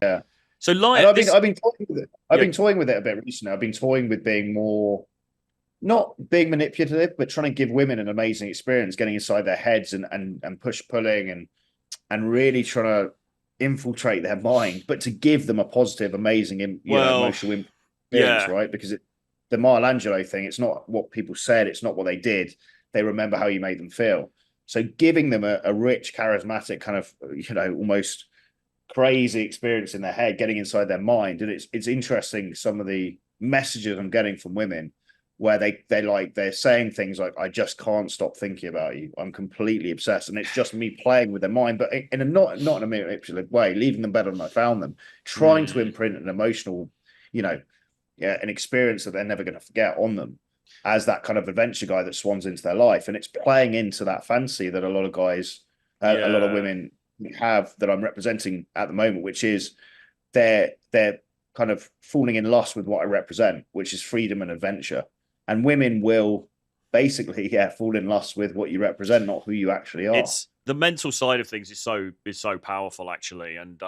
Yeah. So And like this, I've been toying with it. I've yeah, been toying with it a bit recently. I've been toying with being more not being manipulative, but trying to give women an amazing experience, getting inside their heads and push pulling and really trying to infiltrate their mind, but to give them a positive, amazing, well, emotional experience, yeah, right? Because the Michelangelo thing, it's not what people said, it's not what they did. They remember how you made them feel. So giving them a rich, charismatic kind of, almost crazy experience in their head, getting inside their mind. And it's interesting some of the messages I'm getting from women where they're saying things like, I just can't stop thinking about you. I'm completely obsessed. And it's just me playing with their mind, but in a not in a manipulative way, leaving them better than I found them, trying to mm, imprint an emotional, you know, yeah, an experience that they're never going to forget on them as that kind of adventure guy that swans into their life. And it's playing into that fancy that a lot of guys, a lot of yeah. women have that I'm representing at the moment, which is they're kind of falling in lust with what I represent, which is freedom and adventure. And women will basically, yeah, fall in lust with what you represent, not who you actually are. It's the mental side of things is so powerful actually, and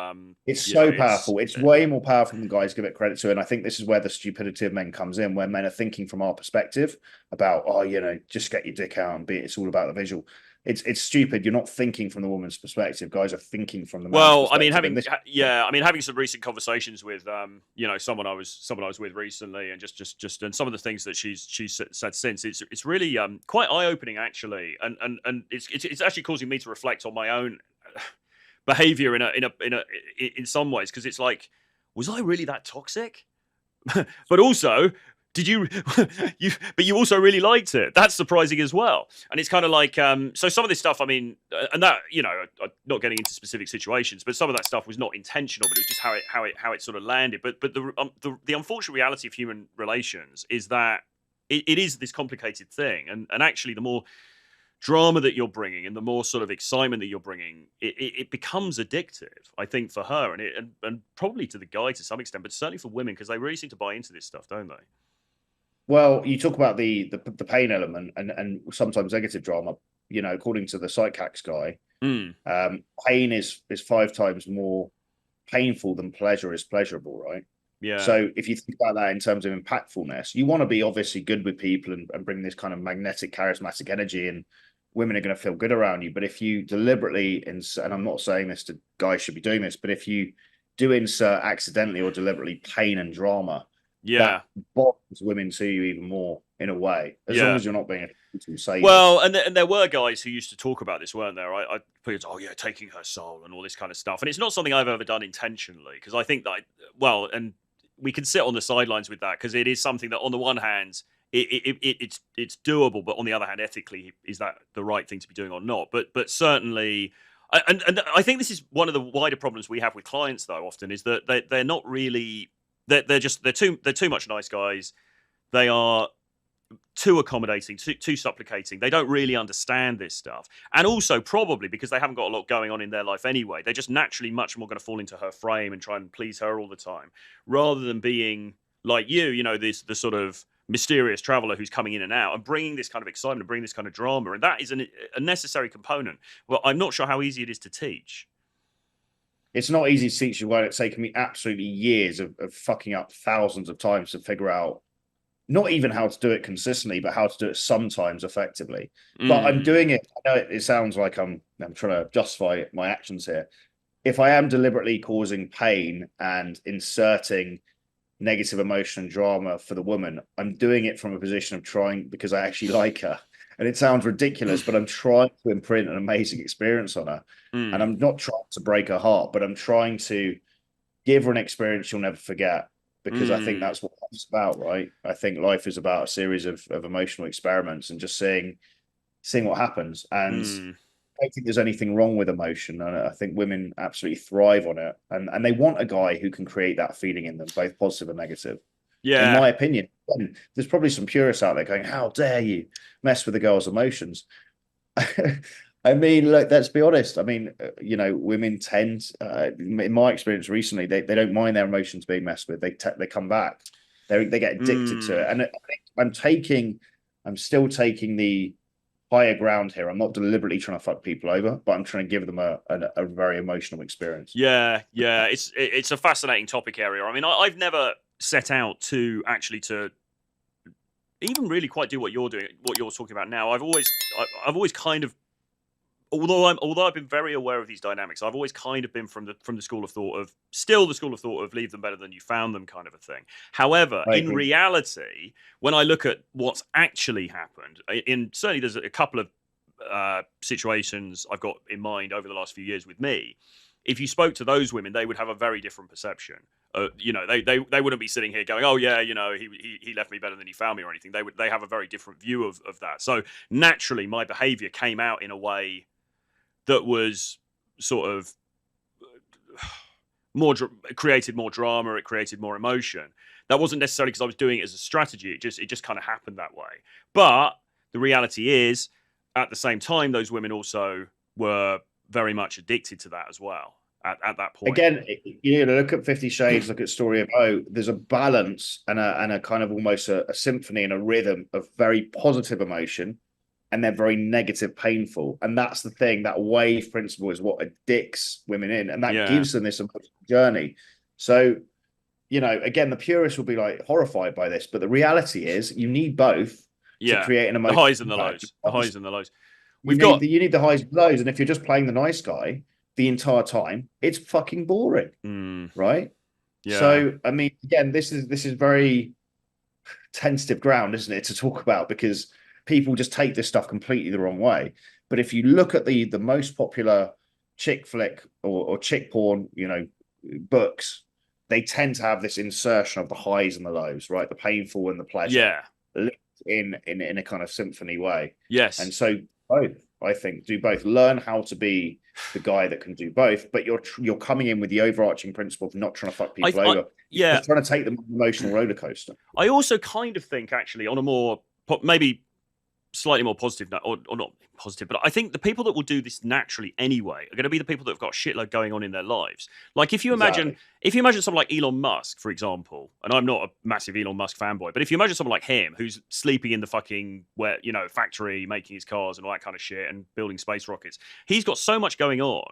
It's you know, so powerful. It's way more powerful than guys give it credit to. And I think this is where the stupidity of men comes in, where men are thinking from our perspective about, oh, just get your dick out and be it's all about the visual. It's stupid. You're not thinking from the woman's perspective. Guys are thinking from the man's well, I mean, perspective. And this yeah, I mean, having some recent conversations with, you know, someone I was with recently, and and some of the things that she's said since, it's really quite eye opening actually, and it's actually causing me to reflect on my own behavior in some ways, because it's like, was I really that toxic? But also, did you but you also really liked it? That's surprising as well. And it's kind of like, so some of this stuff, I mean, and that, you know, not getting into specific situations, but some of that stuff was not intentional, but it was just how it sort of landed. But the unfortunate reality of human relations is that it is this complicated thing, and actually the more drama that you're bringing and the more sort of excitement that you're bringing, it becomes addictive, I think, for her, and probably to the guy to some extent, but certainly for women, because they really seem to buy into this stuff, don't they? Well, you talk about the pain element and sometimes negative drama. According to the psychax guy, Mm, pain is 5 times more painful than pleasure is pleasurable, right? yeah, So if you think about that in terms of impactfulness, you want to be obviously good with people and bring this kind of magnetic, charismatic energy, and women are going to feel good around you. But if you deliberately, and I'm not saying this to guys should be doing this, but if you do insert accidentally or deliberately pain and drama, yeah, that bonds women to you even more in a way, as long yeah. as you're not being a total sadist. Well, and there were guys who used to talk about this, weren't there? I put, oh yeah, taking her soul and all this kind of stuff, and it's not something I've ever done intentionally, because I think that, well, and we can sit on the sidelines with that, because it is something that, on the one hand, it's doable, but on the other hand, ethically, is that the right thing to be doing or not? But certainly, and I think this is one of the wider problems we have with clients, though. Often is that they're not really, they're too much nice guys. They are too accommodating, too supplicating. They don't really understand this stuff. And also, probably because they haven't got a lot going on in their life anyway, they're just naturally much more going to fall into her frame and try and please her all the time, rather than being like you know, the sort of mysterious traveler who's coming in and out and bringing this kind of excitement and bringing this kind of drama. And that is a necessary component. Well, I'm not sure how easy it is to teach. It's not easy to teach you. Well, it's taken me absolutely years of fucking up thousands of times to figure out not even how to do it consistently, but how to do it sometimes effectively. But I'm Mm, doing it. I know it sounds like I'm trying to justify my actions here. If I am deliberately causing pain and inserting negative emotion and drama for the woman, I'm doing it from a position of trying because I actually like her. And it sounds ridiculous, but I'm trying to imprint an amazing experience on her. And mm, I'm not trying to break her heart, but I'm trying to give her an experience she'll never forget, because I think mm, that's what it's about, right? I think life is about a series of emotional experiments and just seeing what happens. And mm. I don't think there's anything wrong with emotion. And I think women absolutely thrive on it. And they want a guy who can create that feeling in them, both positive and negative. In Yeah. my opinion, there's probably some purists out there going, how dare you mess with a girl's emotions? I mean, look, let's be honest. I mean, women tend, in my experience recently, they don't mind their emotions being messed with. They come back. They get addicted to Mm, it. And I think I'm still taking the higher ground here. I'm not deliberately trying to fuck people over, but I'm trying to give them a very emotional experience. Yeah, yeah, it's a fascinating topic area. I mean, I've never set out to actually to even really quite do what you're doing, what you're talking about now. I've always kind of, although I've been very aware of these dynamics, I've always kind of been from the school of thought of, still the school of thought of leave them better than you found them kind of a thing. However, I in agree. reality, when I look at what's actually happened, in certainly there's a couple of situations I've got in mind over the last few years with me. If you spoke to those women, they would have a very different perception. They wouldn't be sitting here going, "Oh yeah, he left me better than he found me" or anything. They have a very different view of that. So naturally, my behaviour came out in a way that was sort of created more drama. It created more emotion. That wasn't necessarily because I was doing it as a strategy. It just kind of happened that way. But the reality is, at the same time, those women also were very much addicted to that as well at that point. Again, look at 50 Shades, look at Story of O. There's a balance and a kind of almost a symphony and a rhythm of very positive emotion, and they're very negative, painful. And that's the thing. That wave principle is what addicts women in, and that gives them this emotional journey. So, again, the purists will be like horrified by this, but the reality is you need both to create an emotional. The highs and the lows. The highs and the lows. You need the highs and lows, and if you're just playing the nice guy the entire time, it's fucking boring, right? Yeah. So, I mean, again, this is very tentative ground, isn't it, to talk about, because people just take this stuff completely the wrong way. But if you look at the most popular chick flick or chick porn, books, they tend to have this insertion of the highs and the lows, right? The painful and the pleasure. Yeah. In a kind of symphony way. Yes. And so both, I think, do both. Learn how to be the guy that can do both, but you're coming in with the overarching principle of not trying to fuck people over. You're just trying to take them on an emotional roller coaster. I also kind of think, actually, on a more maybe slightly more positive note, or not positive, but I think the people that will do this naturally anyway are going to be the people that have got a shitload going on in their lives. Like if you imagine someone like Elon Musk, for example, and I'm not a massive Elon Musk fanboy, but if you imagine someone like him who's sleeping in the fucking factory, making his cars and all that kind of shit and building space rockets, he's got so much going on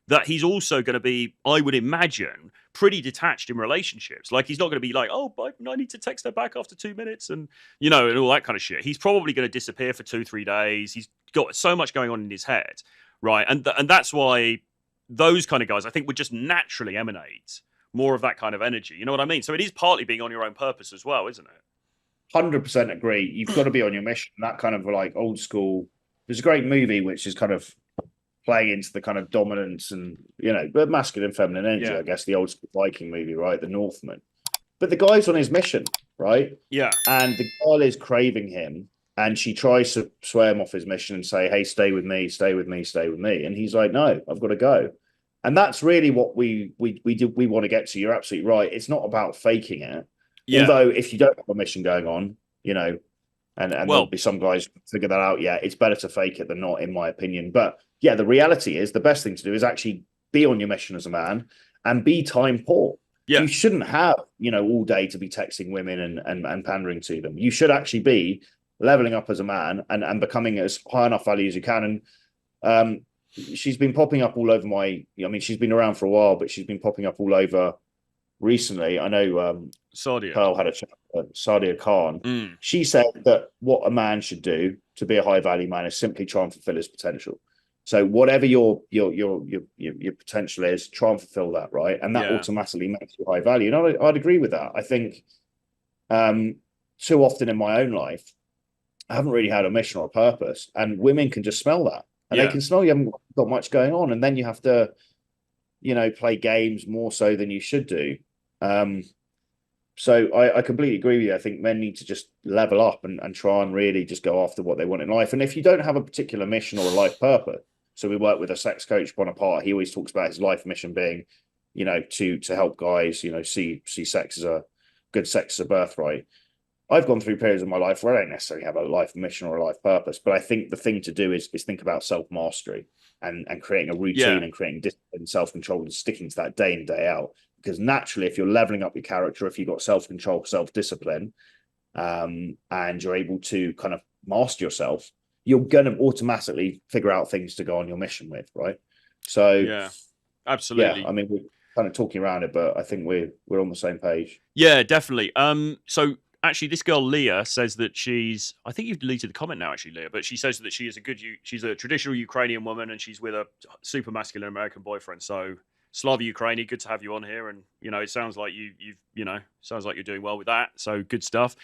that he's also going to be, I would imagine, pretty detached in relationships. Like he's not going to be like, "Oh, I need to text her back after 2 minutes," and and all that kind of shit. He's probably going to disappear for 2-3 days. He's got so much going on in his head, right? And that's why those kind of guys, I think, would just naturally emanate more of that kind of energy. You know what I mean? So it is partly being on your own purpose as well, isn't it? 100% agree. You've got to be on your mission. That kind of like old school. There's a great movie which is kind of playing into the kind of dominance and but masculine, feminine energy. I guess the old school Viking movie, right? The Northman. But the guy's on his mission, right? Yeah. And the girl is craving him, and she tries to sway him off his mission and say, "Hey, stay with me, stay with me, stay with me." And he's like, "No, I've got to go." And that's really what we want to get to. You're absolutely right. It's not about faking it. Yeah. Although if you don't have a mission going on, and there'll be some guys who figure that out. Yeah, it's better to fake it than not, in my opinion. But yeah, the reality is the best thing to do is actually be on your mission as a man and be time poor. Yeah. You shouldn't have, all day to be texting women and pandering to them. You should actually be leveling up as a man and becoming as high enough value as you can. And she's been popping up all over she's been around for a while, but she's been popping up all over recently. I know Sadia Pearl had a chat with Sadia Khan. She said that what a man should do to be a high value man is simply try and fulfill his potential. So whatever your potential is, try and fulfill that, right? And that automatically makes you high value. And I'd agree with that. I think too often in my own life, I haven't really had a mission or a purpose, and women can just smell that, and they can smell you haven't got much going on, and then you have to, play games more so than you should do. So I completely agree with you. I think men need to just level up and try and really just go after what they want in life. And if you don't have a particular mission or a life purpose, so we work with a sex coach, Bonaparte. He always talks about his life mission being, to help guys, see sex as a good sex as a birthright. I've gone through periods of my life where I don't necessarily have a life mission or a life purpose, but I think the thing to do is think about self-mastery and creating a routine and creating discipline, self-control, and sticking to that day in, day out. Because naturally, if you're leveling up your character, if you've got self-control, self-discipline, and you're able to kind of master yourself, you're going to automatically figure out things to go on your mission with, right? So Yeah, yeah, absolutely. I mean, we're kind of talking around it, but I think we're on the same page. Yeah, definitely. So actually, this girl Leah says that I think you've deleted the comment now, actually, Leah, but she says that she is she's a traditional Ukrainian woman, and she's with a super masculine American boyfriend. So Slava Ukraini, good to have you on here, and it sounds like sounds like you're doing well with that. So good stuff.